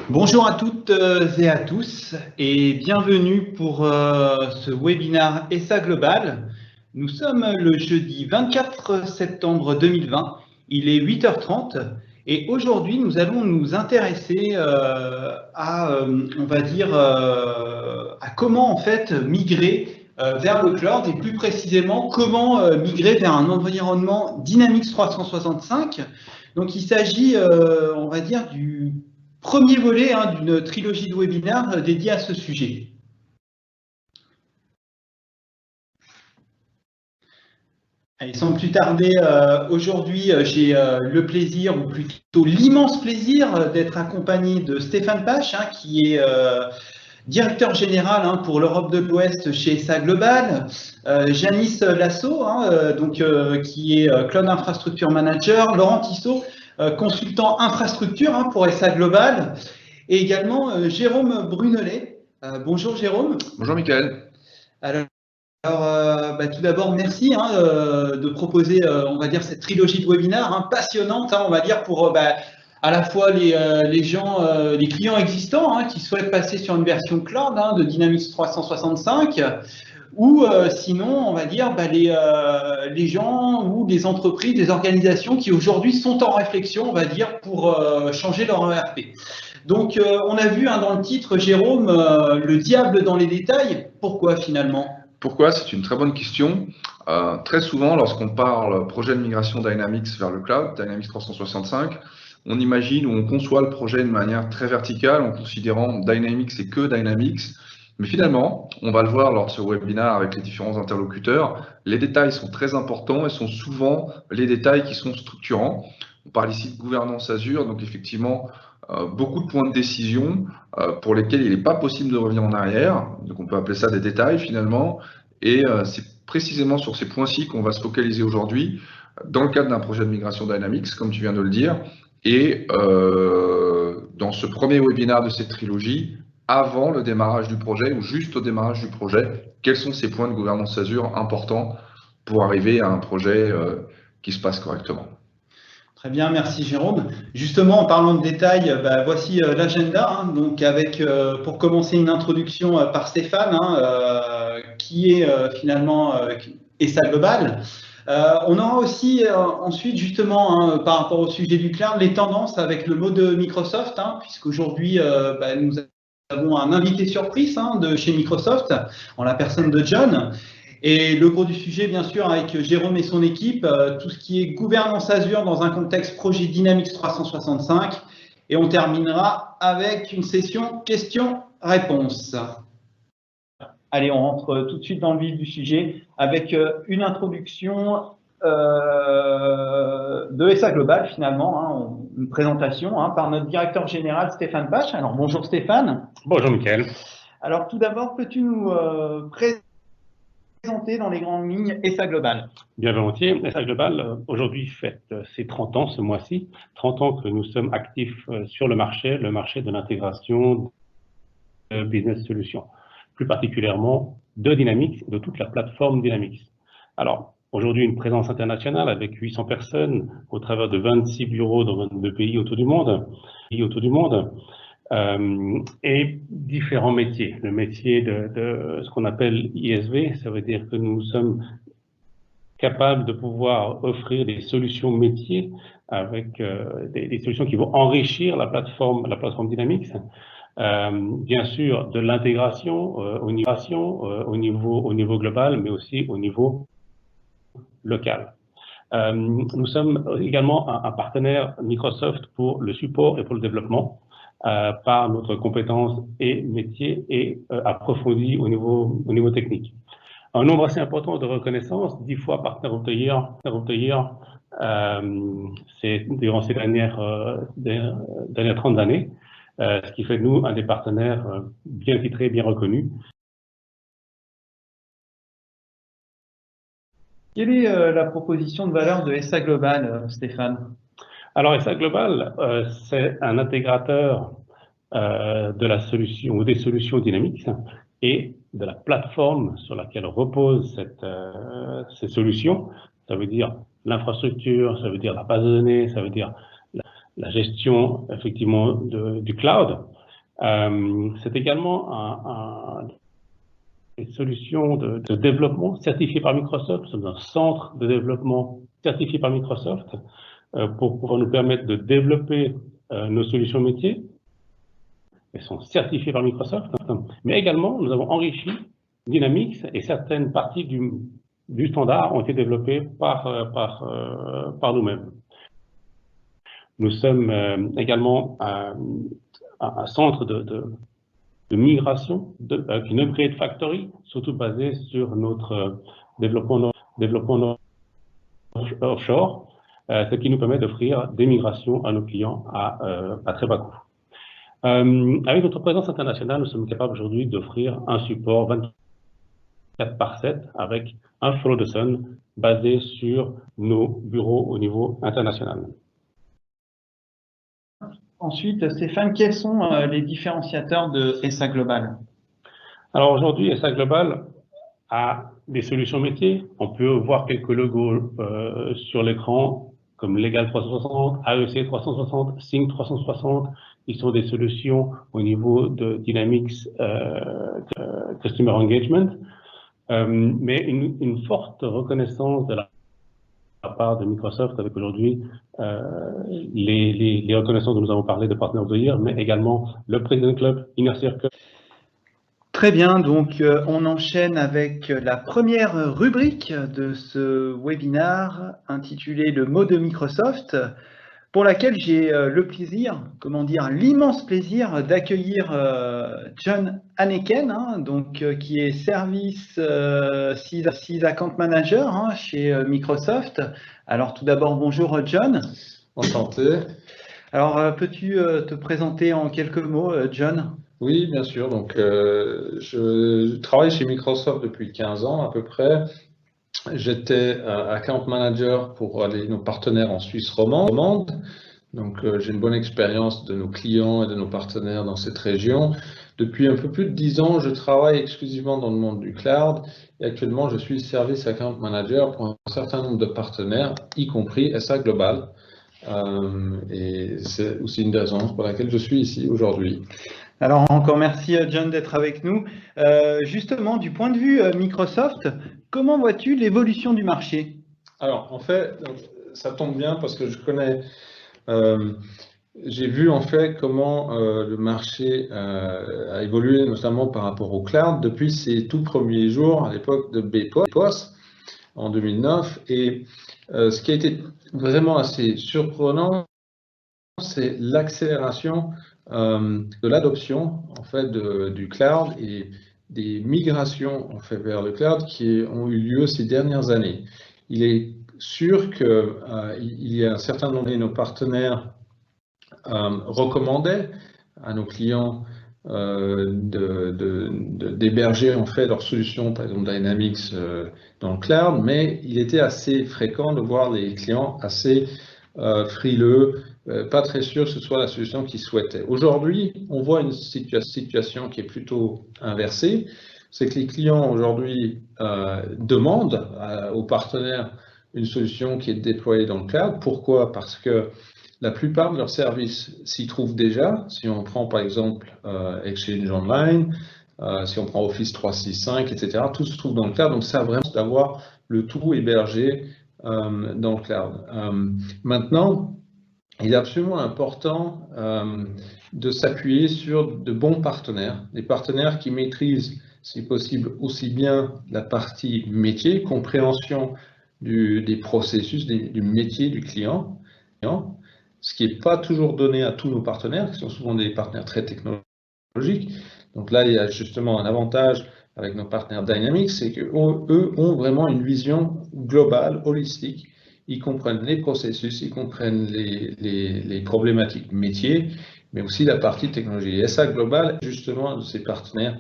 Bonjour à toutes et à tous et bienvenue pour ce webinaire ESA Global. Nous sommes le jeudi 24 septembre 2020, il est 8h30 et aujourd'hui nous allons nous intéresser on va dire, à comment en fait migrer vers le cloud et plus précisément comment migrer vers un environnement Dynamics 365. Donc il s'agit, on va dire, du premier volet d'une trilogie de webinaires dédiée à ce sujet. Allez, sans plus tarder, aujourd'hui, j'ai le plaisir, ou plutôt l'immense plaisir, d'être accompagné de Stéphane Pache, qui est directeur général pour l'Europe de l'Ouest chez ESA Global, Janice Lasso, qui est Cloud Infrastructure Manager, Laurent Tissot, consultant infrastructure pour ESA Global, et également Jérôme Brunelet. Bonjour Jérôme. Bonjour Mickaël. Alors tout d'abord, merci de proposer, on va dire, cette trilogie de webinaires passionnante, on va dire, pour à la fois les gens, les clients existants qui souhaitent passer sur une version cloud de Dynamics 365, ou sinon, on va dire, les gens ou les entreprises, les organisations qui aujourd'hui sont en réflexion, on va dire, pour changer leur ERP. Donc, on a vu dans le titre, Jérôme, le diable dans les détails. Pourquoi finalement ? Pourquoi? C'est une très bonne question. Très souvent, lorsqu'on parle projet de migration Dynamics vers le cloud, Dynamics 365, on imagine ou on conçoit le projet de manière très verticale en considérant Dynamics et que Dynamics. Mais finalement, on va le voir lors de ce webinaire avec les différents interlocuteurs, les détails sont très importants et sont souvent les détails qui sont structurants. On parle ici de gouvernance Azure, donc effectivement, beaucoup de points de décision pour lesquels il n'est pas possible de revenir en arrière. Donc on peut appeler ça des détails finalement. Et c'est précisément sur ces points-ci qu'on va se focaliser aujourd'hui dans le cadre d'un projet de migration Dynamics, comme tu viens de le dire. Et dans ce premier webinaire de cette trilogie, avant le démarrage du projet ou juste au démarrage du projet, quels sont ces points de gouvernance Azure importants pour arriver à un projet qui se passe correctement? Très bien, merci Jérôme. Justement, en parlant de détails, voici l'agenda. Donc, avec pour commencer une introduction par Stéphane, qui est finalement ESA Global. On aura aussi ensuite, justement, par rapport au sujet du cloud, les tendances avec le mot de Microsoft, puisqu'aujourd'hui, nous avons un invité surprise de chez Microsoft, en la personne de John. Et le gros du sujet, bien sûr, avec Jérôme et son équipe, tout ce qui est gouvernance Azure dans un contexte projet Dynamics 365. Et on terminera avec une session questions-réponses. Allez, on rentre tout de suite dans le vif du sujet avec une introduction de ESA Global, finalement, une présentation par notre directeur général Stéphane Pache. Alors, bonjour Stéphane. Bonjour Mickaël. Alors, tout d'abord, peux-tu nous présenter dans les grandes lignes ESA Global? Bien volontiers. ESA Global, aujourd'hui, fête ses 30 ans ce mois-ci. 30 ans que nous sommes actifs sur le marché de l'intégration de Business Solutions, plus particulièrement de Dynamics, de toute la plateforme Dynamics. Alors, aujourd'hui, une présence internationale avec 800 personnes au travers de 26 bureaux dans 22 pays autour du monde. Et différents métiers. Le métier de ce qu'on appelle ISV, ça veut dire que nous sommes capables de pouvoir offrir des solutions métiers avec des solutions qui vont enrichir la plateforme Dynamics. Bien sûr, de l'intégration au niveau global, mais aussi au niveau local. Nous sommes également un partenaire Microsoft pour le support et pour le développement. Par notre compétence et métier et approfondie au niveau technique. Un nombre assez important de reconnaissances, 10 fois partenaire of the year, c'est durant ces dernières 30 années, ce qui fait de nous un des partenaires bien titrés, bien reconnus. Quelle est la proposition de valeur de ESA Global, Stéphane? Alors, ESA Global, c'est un intégrateur de la solution ou des solutions Dynamics et de la plateforme sur laquelle repose ces solutions. Ça veut dire l'infrastructure, ça veut dire la base de données, ça veut dire la gestion effectivement du cloud. C'est également une solution de développement certifiée par Microsoft. Nous sommes un centre de développement certifié par Microsoft pour pouvoir nous permettre de développer nos solutions métiers. Elles sont certifiées par Microsoft, mais également nous avons enrichi Dynamics et certaines parties du standard ont été développées par nous-mêmes. Nous sommes également un centre de migration, une upgrade factory, surtout basé sur notre développement offshore, ce qui nous permet d'offrir des migrations à nos clients à très bas coût. Avec notre présence internationale, nous sommes capables aujourd'hui d'offrir un support 24/7 avec un follow the sun basé sur nos bureaux au niveau international. Ensuite, Stéphane, quels sont les différenciateurs de SA Global? Alors aujourd'hui, SA Global a des solutions métiers. On peut voir quelques logos sur l'écran comme Legal 360, AEC 360, Sync 360. Ils sont des solutions au niveau de Dynamics Customer Engagement, mais une forte reconnaissance de la part de Microsoft avec aujourd'hui les reconnaissances dont nous avons parlé de Partner of the Year, mais également le President Club, Inner Circle. Très bien, donc on enchaîne avec la première rubrique de ce webinaire intitulé Le mot de Microsoft, pour laquelle j'ai le plaisir, l'immense plaisir d'accueillir John Hanneken, qui est Service Sys Account Manager chez Microsoft. Alors tout d'abord, bonjour John. Enchanté. Alors peux-tu te présenter en quelques mots, John? Oui, bien sûr. Donc, je travaille chez Microsoft depuis 15 ans à peu près. J'étais account manager pour nos partenaires en Suisse romande. Donc, j'ai une bonne expérience de nos clients et de nos partenaires dans cette région. Depuis un peu plus de 10 ans, je travaille exclusivement dans le monde du cloud. Et actuellement, je suis service account manager pour un certain nombre de partenaires, y compris SA Global. Et c'est aussi une des raisons pour laquelle je suis ici aujourd'hui. Alors encore merci John d'être avec nous. Justement, du point de vue Microsoft, comment vois-tu l'évolution du marché? Alors en fait, ça tombe bien parce que je connais, j'ai vu en fait comment le marché a évolué, notamment par rapport au cloud, depuis ses tout premiers jours à l'époque de BPOS en 2009. Et ce qui a été vraiment assez surprenant, c'est l'accélération de l'adoption en fait du cloud et des migrations en fait vers le cloud qui ont eu lieu ces dernières années. Il est sûr que il y a un certain nombre de nos partenaires recommandaient à nos clients d'héberger en fait leurs solutions, par exemple Dynamics dans le cloud, mais il était assez fréquent de voir les clients assez frileux, pas très sûr que ce soit la solution qu'ils souhaitaient. Aujourd'hui, on voit une situation qui est plutôt inversée. C'est que les clients aujourd'hui demandent aux partenaires une solution qui est déployée dans le cloud. Pourquoi? Parce que la plupart de leurs services s'y trouvent déjà. Si on prend par exemple Exchange Online, si on prend Office 365, etc., tout se trouve dans le cloud. Donc ça a vraiment d'avoir le tout hébergé dans le cloud. Maintenant, il est absolument important de s'appuyer sur de bons partenaires, des partenaires qui maîtrisent, si possible, aussi bien la partie métier, compréhension des processus, du métier du client, ce qui n'est pas toujours donné à tous nos partenaires, qui sont souvent des partenaires très technologiques. Donc là, il y a justement un avantage avec nos partenaires Dynamics, c'est qu'eux ont vraiment une vision globale, holistique. Ils comprennent les processus, ils comprennent les problématiques métiers, mais aussi la partie technologie. Et SA Global, justement, un de ces partenaires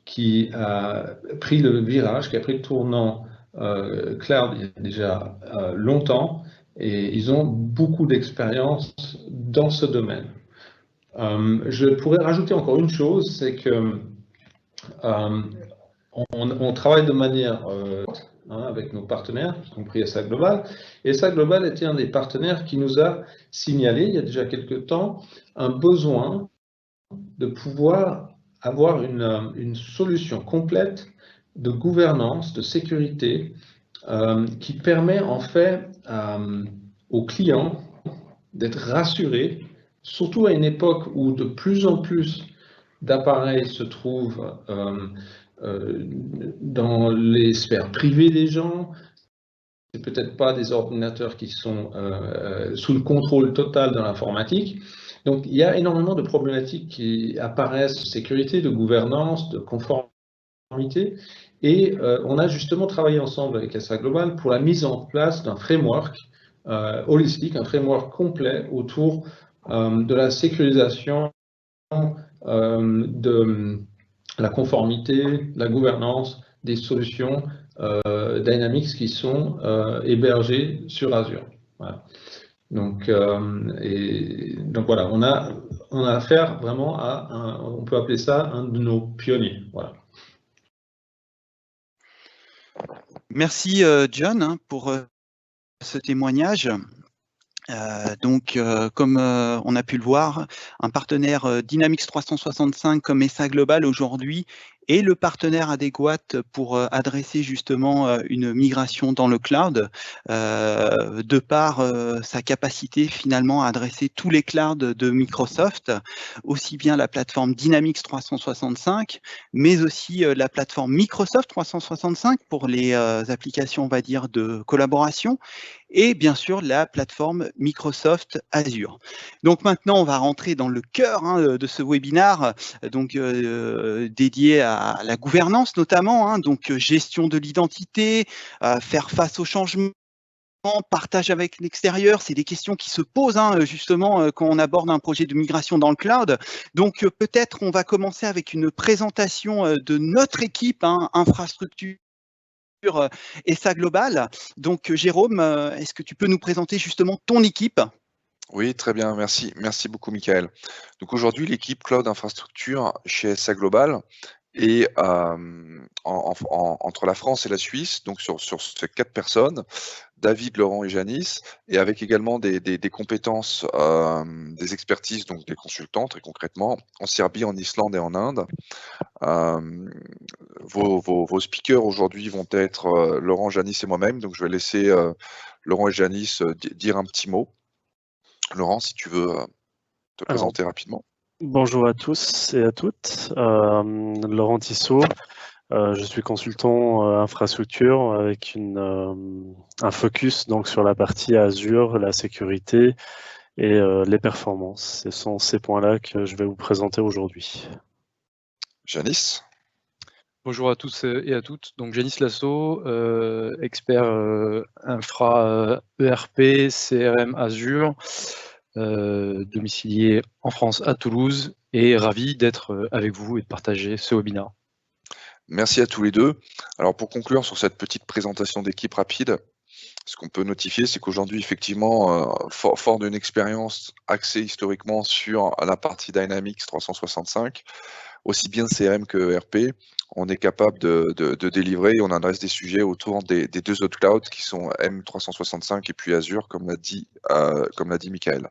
qui a pris le virage, qui a pris le tournant cloud il y a déjà longtemps, et ils ont beaucoup d'expérience dans ce domaine. Je pourrais rajouter encore une chose, c'est que on travaille de manière hein, avec nos partenaires, y compris SA Global. Et SA Global était un des partenaires qui nous a signalé, il y a déjà quelques temps, un besoin de pouvoir avoir une solution complète de gouvernance, de sécurité, qui permet en fait aux clients d'être rassurés, surtout à une époque où de plus en plus d'appareils se trouvent dans les sphères privées des gens. C'est peut-être pas des ordinateurs qui sont sous le contrôle total de l'informatique. Donc, il y a énormément de problématiques qui apparaissent de sécurité, de gouvernance, de conformité. Et on a justement travaillé ensemble avec SA Global pour la mise en place d'un framework holistique, un framework complet autour de la sécurisation, de la conformité, la gouvernance des solutions Dynamics qui sont hébergées sur Azure. Voilà. Donc voilà, on a affaire vraiment à on peut appeler ça un de nos pionniers. Voilà. Merci John pour ce témoignage. Comme on a pu le voir, un partenaire Dynamics 365 comme SA Global aujourd'hui est le partenaire adéquat pour adresser justement une migration dans le cloud, de par sa capacité finalement à adresser tous les clouds de Microsoft, aussi bien la plateforme Dynamics 365, mais aussi la plateforme Microsoft 365 pour les applications, on va dire, de collaboration, et bien sûr la plateforme Microsoft Azure. Donc maintenant, on va rentrer dans le cœur de ce webinaire, donc dédié à la gouvernance notamment, donc gestion de l'identité, faire face aux changements, partage avec l'extérieur, c'est des questions qui se posent justement quand on aborde un projet de migration dans le cloud. Donc peut-être on va commencer avec une présentation de notre équipe infrastructure SA Global. Donc Jérôme, est-ce que tu peux nous présenter justement ton équipe ? Oui, très bien, merci. Merci beaucoup, Michael. Donc aujourd'hui, l'équipe Cloud Infrastructure chez SA Global est entre la France et la Suisse, donc sur ces 4 personnes, David, Laurent et Janice, et avec également des compétences, des expertises, donc des consultants très concrètement, en Serbie, en Islande et en Inde. Vos speakers aujourd'hui vont être Laurent, Janice et moi-même, donc je vais laisser Laurent et Janice dire un petit mot. Laurent, si tu veux te présenter rapidement. Bonjour à tous et à toutes. Laurent Tissot, je suis consultant infrastructure avec un focus donc sur la partie Azure, la sécurité et les performances. Ce sont ces points-là que je vais vous présenter aujourd'hui. Janice. Bonjour à tous et à toutes. Donc Janice Lasso, expert infra ERP, CRM Azure, domicilié en France à Toulouse, et ravi d'être avec vous et de partager ce webinaire. Merci à tous les deux. Alors pour conclure sur cette petite présentation d'équipe rapide, ce qu'on peut notifier, c'est qu'aujourd'hui, effectivement, fort d'une expérience axée historiquement sur la partie Dynamics 365, aussi bien CRM que ERP, on est capable de délivrer et on adresse des sujets autour des 2 autres clouds qui sont M365 et puis Azure, comme l'a dit Michael.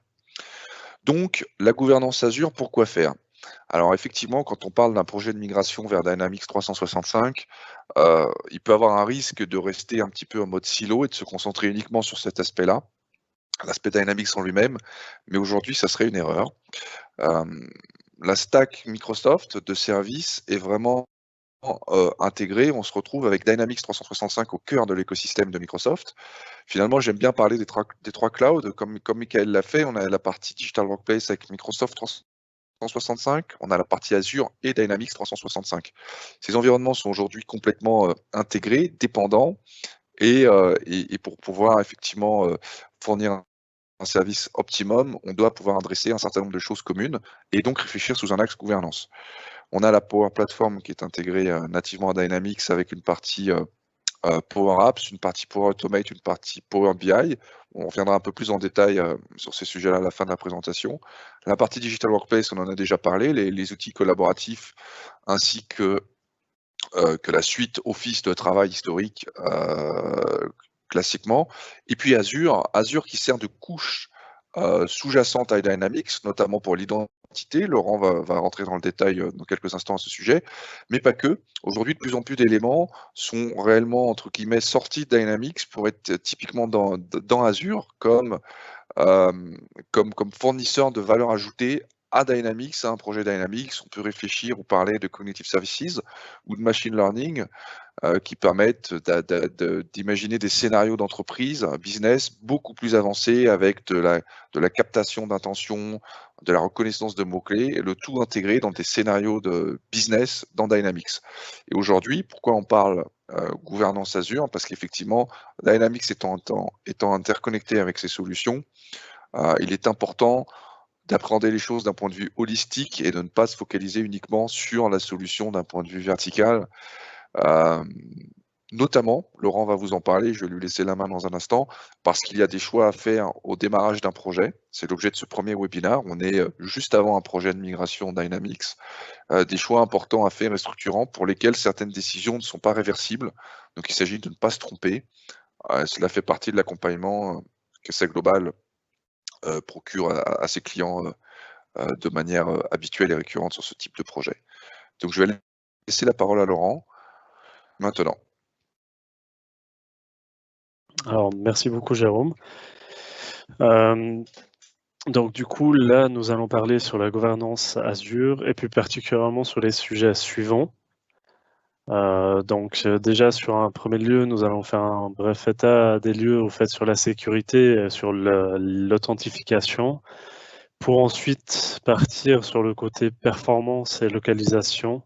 Donc, la gouvernance Azure, pourquoi faire? Alors effectivement, quand on parle d'un projet de migration vers Dynamics 365, il peut avoir un risque de rester un petit peu en mode silo et de se concentrer uniquement sur cet aspect-là, l'aspect Dynamics en lui-même, mais aujourd'hui, ça serait une erreur. La stack Microsoft de services est vraiment intégrée. On se retrouve avec Dynamics 365 au cœur de l'écosystème de Microsoft. Finalement, j'aime bien parler des 3 clouds, comme Michael l'a fait. On a la partie Digital Workplace avec Microsoft 365, on a la partie Azure et Dynamics 365. Ces environnements sont aujourd'hui complètement intégrés, dépendants, et pour pouvoir effectivement fournir un service optimum, on doit pouvoir adresser un certain nombre de choses communes et donc réfléchir sous un axe gouvernance. On a la Power Platform qui est intégrée nativement à Dynamics avec une partie Power Apps, une partie Power Automate, une partie Power BI. On reviendra un peu plus en détail sur ces sujets-là à la fin de la présentation. La partie Digital Workplace, on en a déjà parlé, les outils collaboratifs ainsi que que la suite Office de travail historique classiquement. Et puis Azure qui sert de couche sous-jacente à Dynamics, notamment pour l'identité. Laurent va rentrer dans le détail dans quelques instants à ce sujet, mais pas que. Aujourd'hui, de plus en plus d'éléments sont réellement, entre guillemets, sortis de Dynamics pour être typiquement dans Azure comme fournisseur de valeur ajoutée à Dynamics, à un projet Dynamics. On peut réfléchir ou parler de Cognitive Services ou de Machine Learning qui permettent d'imaginer des scénarios d'entreprise, business beaucoup plus avancés avec de la captation d'intention, de la reconnaissance de mots-clés, et le tout intégré dans des scénarios de business dans Dynamics. Et aujourd'hui, pourquoi on parle gouvernance Azure? Parce qu'effectivement, Dynamics étant interconnecté avec ces solutions, il est important d'appréhender les choses d'un point de vue holistique et de ne pas se focaliser uniquement sur la solution d'un point de vue vertical. Notamment, Laurent va vous en parler, je vais lui laisser la main dans un instant, parce qu'il y a des choix à faire au démarrage d'un projet. C'est l'objet de ce premier webinaire. On est juste avant un projet de migration Dynamics. Des choix importants à faire et structurants pour lesquels certaines décisions ne sont pas réversibles. Donc il s'agit de ne pas se tromper. Cela fait partie de l'accompagnement que SEC Global procure à ses clients de manière habituelle et récurrente sur ce type de projet. Donc je vais laisser la parole à Laurent maintenant. Alors, merci beaucoup, Jérôme. Donc, du coup, là, nous allons parler sur la gouvernance Azure et plus particulièrement sur les sujets suivants. Déjà, sur un premier lieu, nous allons faire un bref état des lieux au fait sur la sécurité, sur l'authentification, pour ensuite partir sur le côté performance et localisation.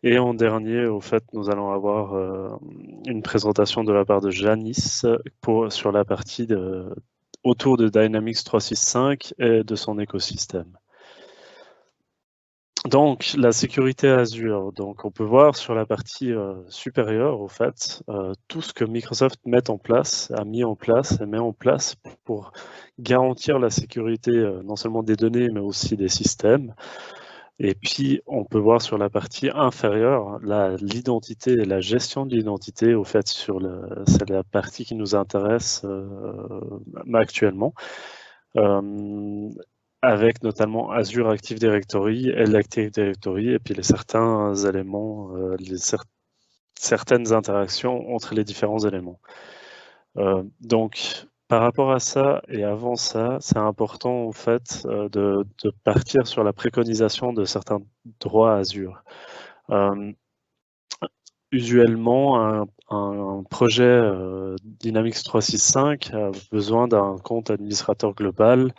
Et en dernier, au fait, nous allons avoir une présentation de la part de Janice sur la partie autour de Dynamics 365 et de son écosystème. Donc, la sécurité Azure. Donc, on peut voir sur la partie supérieure, au fait, tout ce que Microsoft a mis en place et met en place pour garantir la sécurité non seulement des données, mais aussi des systèmes. Et puis, on peut voir sur la partie inférieure, l'identité et la gestion de l'identité, au fait, c'est la partie qui nous intéresse actuellement, avec notamment Azure Active Directory et l'Active Directory, et puis certains éléments, certaines interactions entre les différents éléments. Donc, par rapport à ça et avant ça, c'est important en fait de partir sur la préconisation de certains droits Azure. Usuellement, un projet Dynamics 365 a besoin d'un compte administrateur global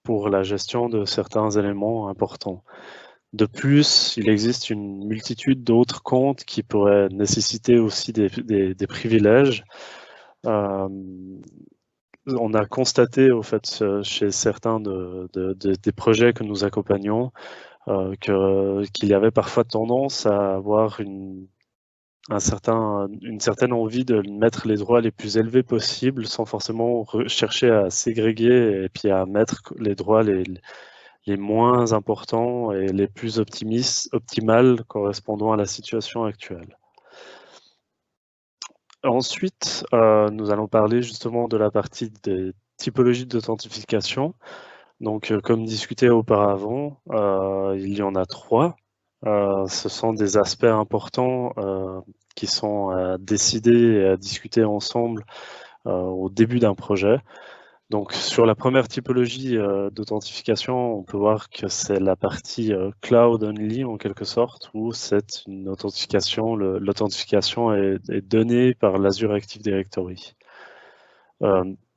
pour la gestion de certains éléments importants. De plus, il existe une multitude d'autres comptes qui pourraient nécessiter aussi des privilèges. On a constaté au fait chez certains des projets que nous accompagnons qu'il y avait parfois tendance à avoir une certaine envie de mettre les droits les plus élevés possibles sans forcément chercher à ségréguer et puis à mettre les droits les moins importants et les plus optimales correspondant à la situation actuelle. Ensuite, nous allons parler justement de la partie des typologies d'authentification. Donc, comme discuté auparavant, il y en a 3. Ce sont des aspects importants qui sont à décider et à discuter ensemble au début d'un projet. Donc, sur la première typologie d'authentification, on peut voir que c'est la partie cloud only en quelque sorte, où c'est une authentification, l'authentification est donnée par l'Azure Active Directory.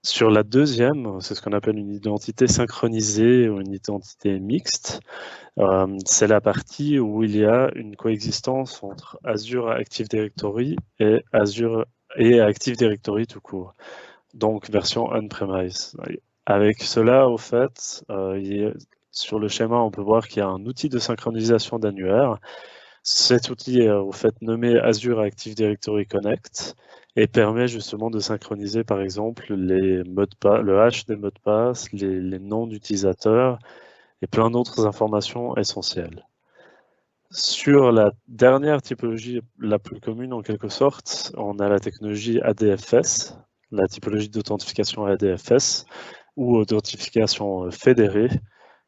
Sur la deuxième, c'est ce qu'on appelle une identité synchronisée ou une identité mixte. C'est la partie où il y a une coexistence entre Azure Active Directory et Active Directory tout court. Donc version on-premise. Avec cela, au fait, sur le schéma, on peut voir qu'il y a un outil de synchronisation d'annuaire. Cet outil est au fait nommé Azure Active Directory Connect et permet justement de synchroniser par exemple le hash des mots de passe, les noms d'utilisateurs et plein d'autres informations essentielles. Sur la dernière typologie la plus commune en quelque sorte, on a la technologie ADFS, la typologie d'authentification ADFS ou authentification fédérée,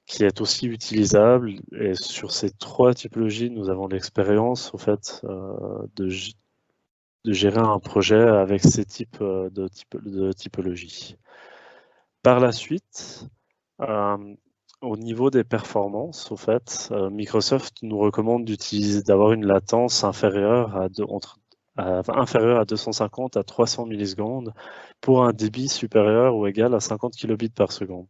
qui est aussi utilisable. Et sur ces trois typologies, nous avons l'expérience, au fait, de gérer un projet avec ces types de typologies. Par la suite, au niveau des performances, au fait, Microsoft nous recommande d'avoir une latence inférieure à 250 à 300 millisecondes pour un débit supérieur ou égal à 50 kilobits par seconde.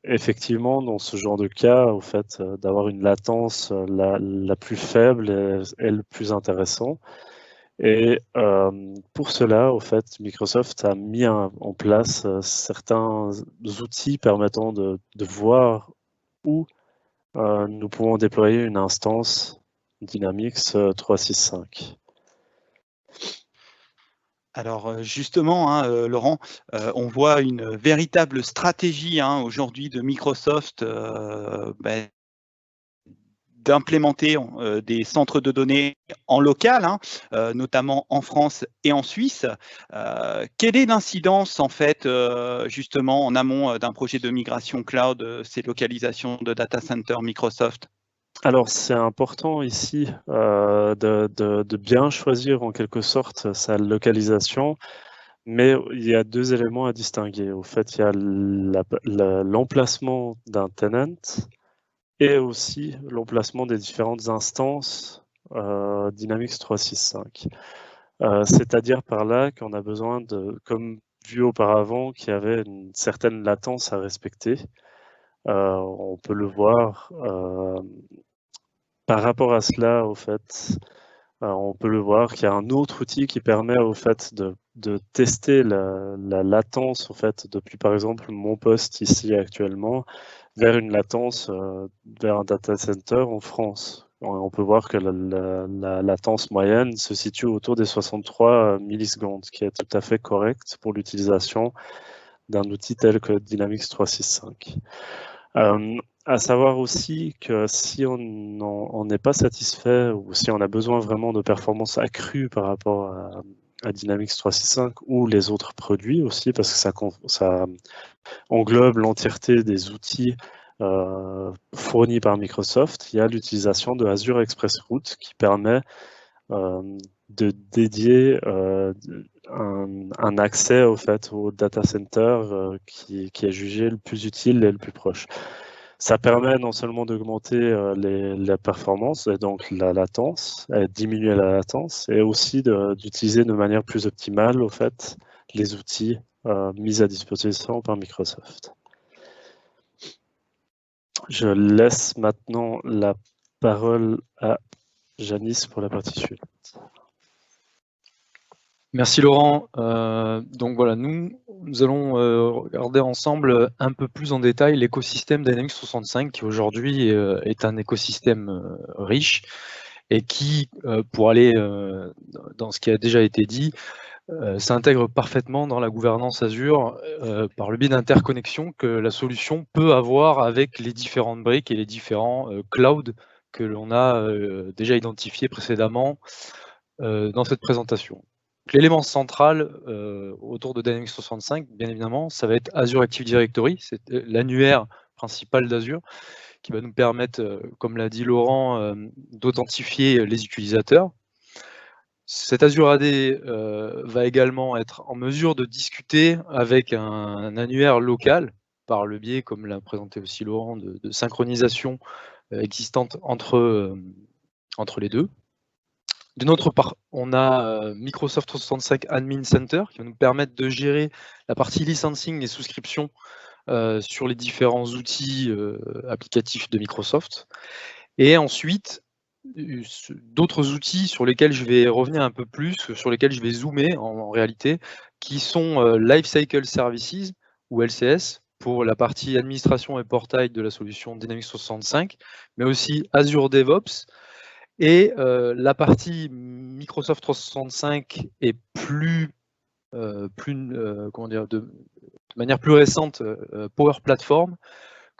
Effectivement, dans ce genre de cas, au fait, d'avoir une latence la plus faible est le plus intéressant. Et pour cela, au fait, Microsoft a mis en place certains outils permettant de voir où nous pouvons déployer une instance Dynamics 365. Alors justement, hein, Laurent, on voit une véritable stratégie aujourd'hui de Microsoft d'implémenter des centres de données en local, notamment en France et en Suisse. Quelle est l'incidence en fait justement en amont d'un projet de migration cloud, ces localisations de data center Microsoft? Alors c'est important ici de bien choisir en quelque sorte sa localisation, mais il y a deux éléments à distinguer. Au fait, il y a l'emplacement d'un tenant et aussi l'emplacement des différentes instances Dynamics 365. C'est-à-dire par là qu'on a besoin comme vu auparavant, qu'il y avait une certaine latence à respecter. On peut le voir par rapport à cela, au fait, on peut le voir qu'il y a un autre outil qui permet au fait de tester la latence, au fait, depuis par exemple mon poste ici actuellement, vers une latence vers un data center en France. On peut voir que la latence moyenne se situe autour des 63 millisecondes, ce qui est tout à fait correct pour l'utilisation d'un outil tel que Dynamics 365. À savoir aussi que si on n'est pas satisfait ou si on a besoin vraiment de performances accrues par rapport à Dynamics 365 ou les autres produits aussi, parce que ça englobe l'entièreté des outils fournis par Microsoft, il y a l'utilisation de Azure Express Route qui permet de dédier un accès au fait au data center qui est jugé le plus utile et le plus proche. Ça permet non seulement d'augmenter la performance et donc la latence, diminuer la latence, et aussi d'utiliser de manière plus optimale au fait les outils mis à disposition par Microsoft. Je laisse maintenant la parole à Janice pour la partie suivante. Merci Laurent. Donc voilà, nous allons regarder ensemble un peu plus en détail l'écosystème Dynamics 365 qui aujourd'hui est un écosystème riche et qui, pour aller dans ce qui a déjà été dit, s'intègre parfaitement dans la gouvernance Azure par le biais d'interconnexion que la solution peut avoir avec les différentes briques et les différents clouds que l'on a déjà identifiés précédemment dans cette présentation. L'élément central autour de Dynamics 365, bien évidemment, ça va être Azure Active Directory, c'est l'annuaire principal d'Azure qui va nous permettre, comme l'a dit Laurent, d'authentifier les utilisateurs. Cet Azure AD va également être en mesure de discuter avec un annuaire local par le biais, comme l'a présenté aussi Laurent, de synchronisation existante entre les deux. De notre part, on a Microsoft 365 Admin Center qui va nous permettre de gérer la partie licensing et souscription sur les différents outils applicatifs de Microsoft. Et ensuite, d'autres outils sur lesquels je vais revenir un peu plus, sur lesquels je vais zoomer en réalité, qui sont Lifecycle Services ou LCS pour la partie administration et portail de la solution Dynamics 365, mais aussi Azure DevOps. Et la partie Microsoft 365 est comment dire, de manière plus récente, Power Platform,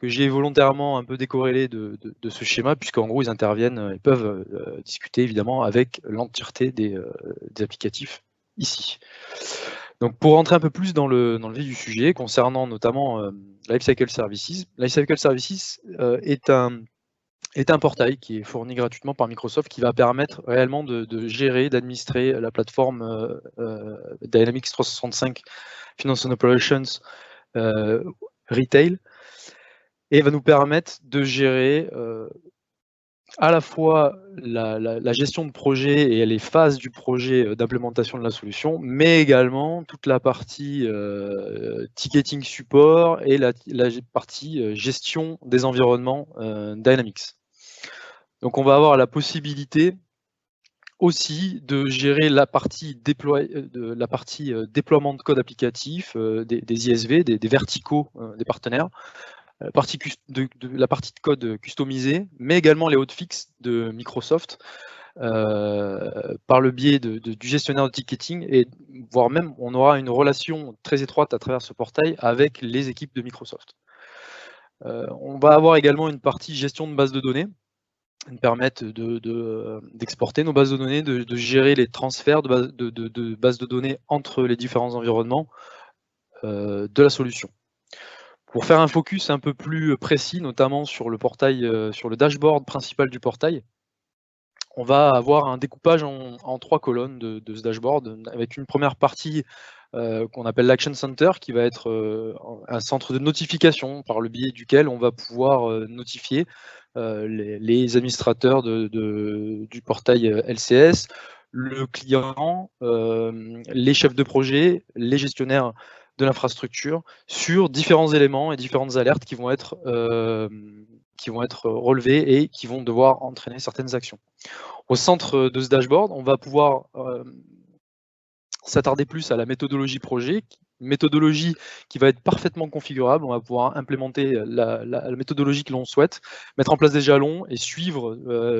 que j'ai volontairement un peu décorrélé de ce schéma, puisqu'en gros, ils interviennent et peuvent discuter évidemment avec l'entièreté des applicatifs ici. Donc, pour rentrer un peu plus dans le vif du sujet, concernant notamment Lifecycle Services, Lifecycle Services est un portail qui est fourni gratuitement par Microsoft qui va permettre réellement de gérer, d'administrer la plateforme Dynamics 365 Finance and Operations Retail, et va nous permettre de gérer à la fois la gestion de projet et les phases du projet d'implémentation de la solution, mais également toute la partie ticketing support et la partie gestion des environnements Dynamics. Donc on va avoir la possibilité aussi de gérer la partie déploiement de code applicatif, des ISV, des verticaux des partenaires, la partie de code customisée, mais également les hotfix de Microsoft par le biais du gestionnaire de ticketing, et voire même on aura une relation très étroite à travers ce portail avec les équipes de Microsoft. On va avoir également une partie gestion de base de données, qui nous permettent d'exporter nos bases de données, de gérer les transferts de bases de données entre les différents environnements de la solution. Pour faire un focus un peu plus précis, notamment sur le portail, sur le dashboard principal du portail, on va avoir un découpage en 3 colonnes de ce dashboard, avec une première partie qu'on appelle l'Action Center, qui va être un centre de notification par le biais duquel on va pouvoir notifier les administrateurs du portail LCS, le client, les chefs de projet, les gestionnaires de l'infrastructure sur différents éléments et différentes alertes qui vont être relevées et qui vont devoir entraîner certaines actions. Au centre de ce dashboard, on va pouvoir s'attarder plus à la méthodologie projet, méthodologie qui va être parfaitement configurable. On va pouvoir implémenter la méthodologie que l'on souhaite, mettre en place des jalons et suivre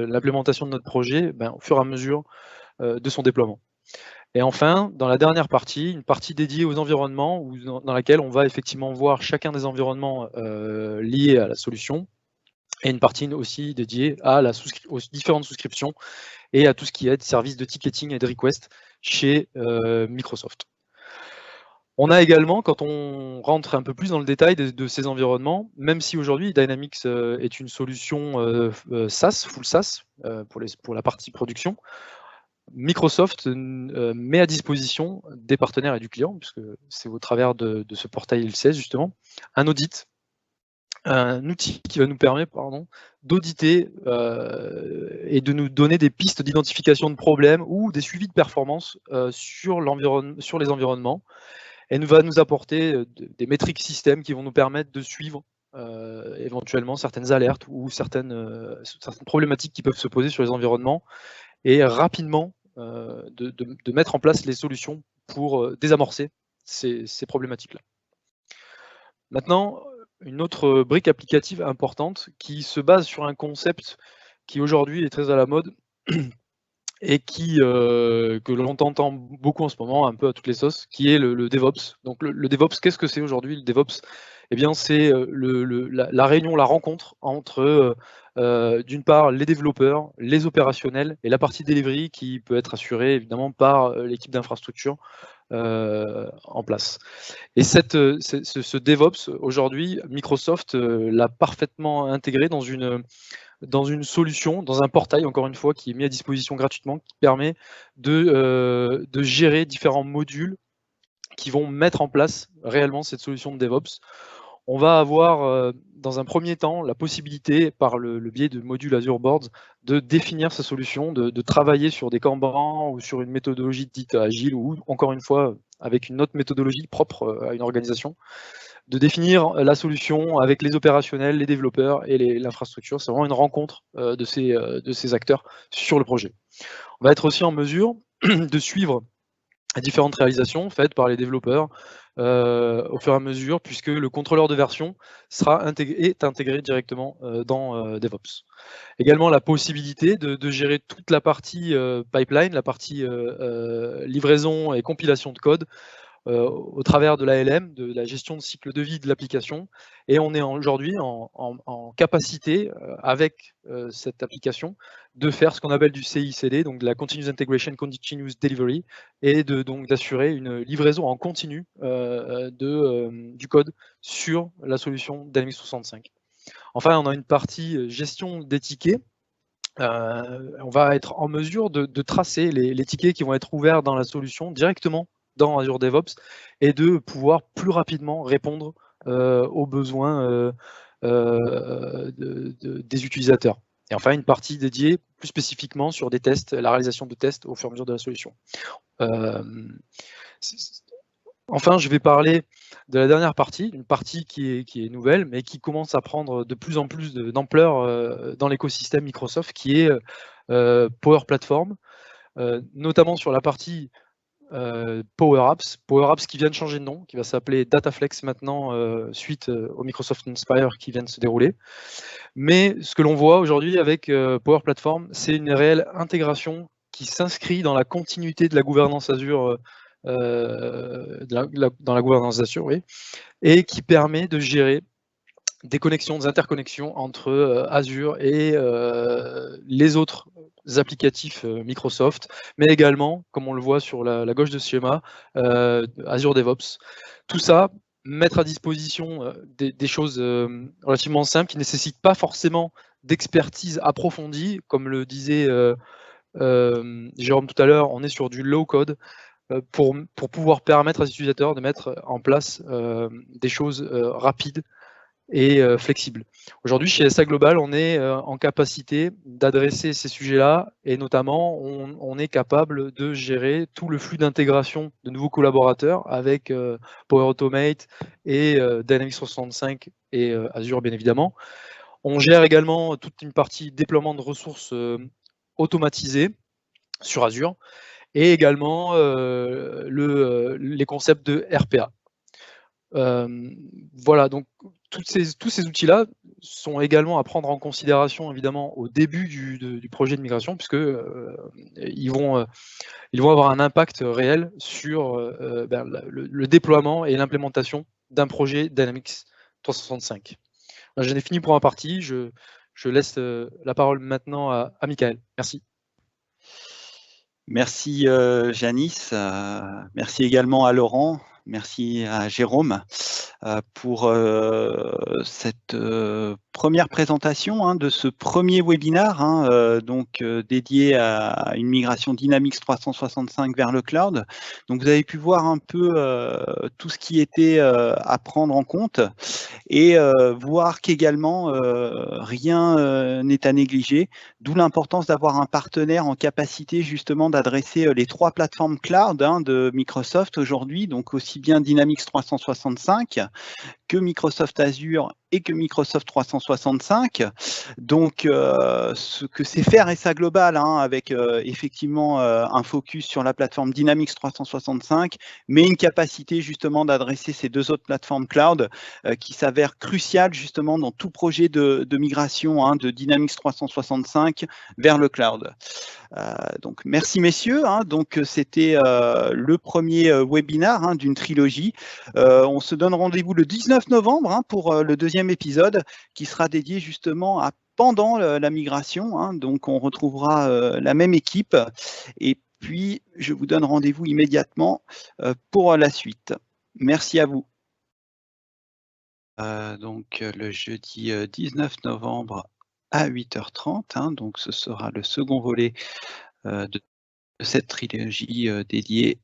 l'implémentation de notre projet au fur et à mesure de son déploiement. Et enfin, dans la dernière partie, une partie dédiée aux environnements, dans laquelle on va effectivement voir chacun des environnements liés à la solution, et une partie aussi dédiée aux différentes souscriptions et à tout ce qui est service de ticketing et de request chez Microsoft. On a également, quand on rentre un peu plus dans le détail de ces environnements, même si aujourd'hui Dynamics est une solution SaaS, full SaaS, pour la partie production, Microsoft met à disposition des partenaires et du client, puisque c'est au travers de ce portail LCS justement, un audit, un outil qui va nous permettre d'auditer et de nous donner des pistes d'identification de problèmes ou des suivis de performance sur les environnements, et va nous apporter des métriques systèmes qui vont nous permettre de suivre éventuellement certaines alertes ou certaines problématiques qui peuvent se poser sur les environnements, et rapidement de mettre en place les solutions pour désamorcer ces problématiques-là. Maintenant, une autre brique applicative importante qui se base sur un concept qui aujourd'hui est très à la mode et que l'on entend beaucoup en ce moment, un peu à toutes les sauces, qui est le DevOps. Donc le DevOps, qu'est-ce que c'est aujourd'hui le DevOps? Eh bien, c'est la réunion, la rencontre entre d'une part les développeurs, les opérationnels et la partie delivery qui peut être assurée évidemment par l'équipe d'infrastructure en place. Et ce DevOps, aujourd'hui, Microsoft l'a parfaitement intégré dans une solution, dans un portail, encore une fois, qui est mis à disposition gratuitement, qui permet de gérer différents modules qui vont mettre en place réellement cette solution de DevOps. On va avoir, dans un premier temps, la possibilité, par le biais de modules Azure Boards, de définir sa solution, de travailler sur des Kanban ou sur une méthodologie dite agile, ou encore une fois, avec une autre méthodologie propre à une organisation, de définir la solution avec les opérationnels, les développeurs et l'infrastructure. C'est vraiment une rencontre de ces acteurs sur le projet. On va être aussi en mesure de suivre les différentes réalisations faites par les développeurs au fur et à mesure, puisque le contrôleur de version est intégré directement dans DevOps. Également la possibilité de gérer toute la partie pipeline, la partie livraison et compilation de code, au travers de l'ALM, de la gestion de cycle de vie de l'application, et on est aujourd'hui en capacité, avec cette application, de faire ce qu'on appelle du CI/CD, donc de la Continuous Integration, Continuous Delivery, et donc d'assurer une livraison en continu du code sur la solution Dynamics 365. Enfin, on a une partie gestion des tickets. On va être en mesure de tracer les tickets qui vont être ouverts dans la solution directement dans Azure DevOps et de pouvoir plus rapidement répondre aux besoins des utilisateurs. Et enfin, une partie dédiée plus spécifiquement sur des tests, la réalisation de tests au fur et à mesure de la solution. Enfin, je vais parler de la dernière partie, une partie qui est nouvelle, mais qui commence à prendre de plus en plus d'ampleur dans l'écosystème Microsoft, qui est Power Platform, notamment sur la partie Power Apps qui vient de changer de nom, qui va s'appeler DataFlex maintenant, suite au Microsoft Inspire qui vient de se dérouler. Mais ce que l'on voit aujourd'hui avec Power Platform, c'est une réelle intégration qui s'inscrit dans la continuité de la gouvernance Azure, dans la gouvernance d'Azure, oui, et qui permet de gérer des connexions, des interconnexions entre Azure et les autres applicatifs Microsoft, mais également, comme on le voit sur la gauche de ce schéma, Azure DevOps. Tout ça, mettre à disposition des choses relativement simples qui ne nécessitent pas forcément d'expertise approfondie, comme le disait Jérôme tout à l'heure, on est sur du low code, pour pouvoir permettre à ces utilisateurs de mettre en place des choses rapides et flexibles. Aujourd'hui, chez SA Global, on est en capacité d'adresser ces sujets-là, et notamment, on est capable de gérer tout le flux d'intégration de nouveaux collaborateurs avec Power Automate et Dynamics 365 et Azure, bien évidemment. On gère également toute une partie déploiement de ressources automatisées sur Azure, et également les concepts de RPA. Voilà, donc tous ces outils-là sont également à prendre en considération, évidemment, au début du projet de migration, puisque ils vont avoir un impact réel sur le déploiement et l'implémentation d'un projet Dynamics 365. J'en ai fini pour ma partie, je laisse la parole maintenant à Michael. Merci. Merci Janice, merci également à Laurent, merci à Jérôme pour cette première présentation de ce premier webinaire dédié à une migration Dynamics 365 vers le cloud. Donc vous avez pu voir un peu tout ce qui était à prendre en compte et voir qu'également rien n'est à négliger, d'où l'importance d'avoir un partenaire en capacité justement d'adresser les trois plateformes cloud de Microsoft aujourd'hui, donc aussi bien Dynamics 365 que Microsoft Azure et que Microsoft 365. Donc, ce que c'est faire SA Global, avec effectivement un focus sur la plateforme Dynamics 365, mais une capacité justement d'adresser ces deux autres plateformes cloud qui s'avèrent cruciales justement dans tout projet de migration de Dynamics 365 vers le cloud. Donc, merci messieurs. Donc, c'était le premier webinaire d'une trilogie. On se donne rendez-vous le 19 novembre pour le deuxième épisode qui sera dédié justement à pendant la migration. Donc, on retrouvera la même équipe et puis je vous donne rendez-vous immédiatement pour la suite. Merci à vous. Donc, le jeudi 19 novembre à 8h30. Donc, ce sera le second volet de cette trilogie dédiée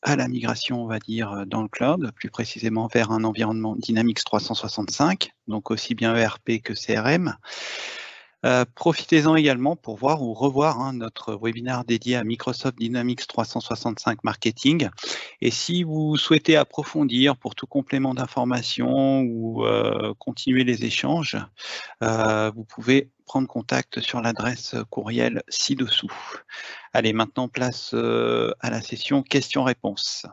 à la migration, on va dire, dans le cloud, plus précisément vers un environnement Dynamics 365, donc aussi bien ERP que CRM. Profitez-en également pour voir ou revoir notre webinaire dédié à Microsoft Dynamics 365 Marketing. Et si vous souhaitez approfondir pour tout complément d'information ou continuer les échanges, vous pouvez prendre contact sur l'adresse courriel ci-dessous. Allez, maintenant place à la session questions-réponses.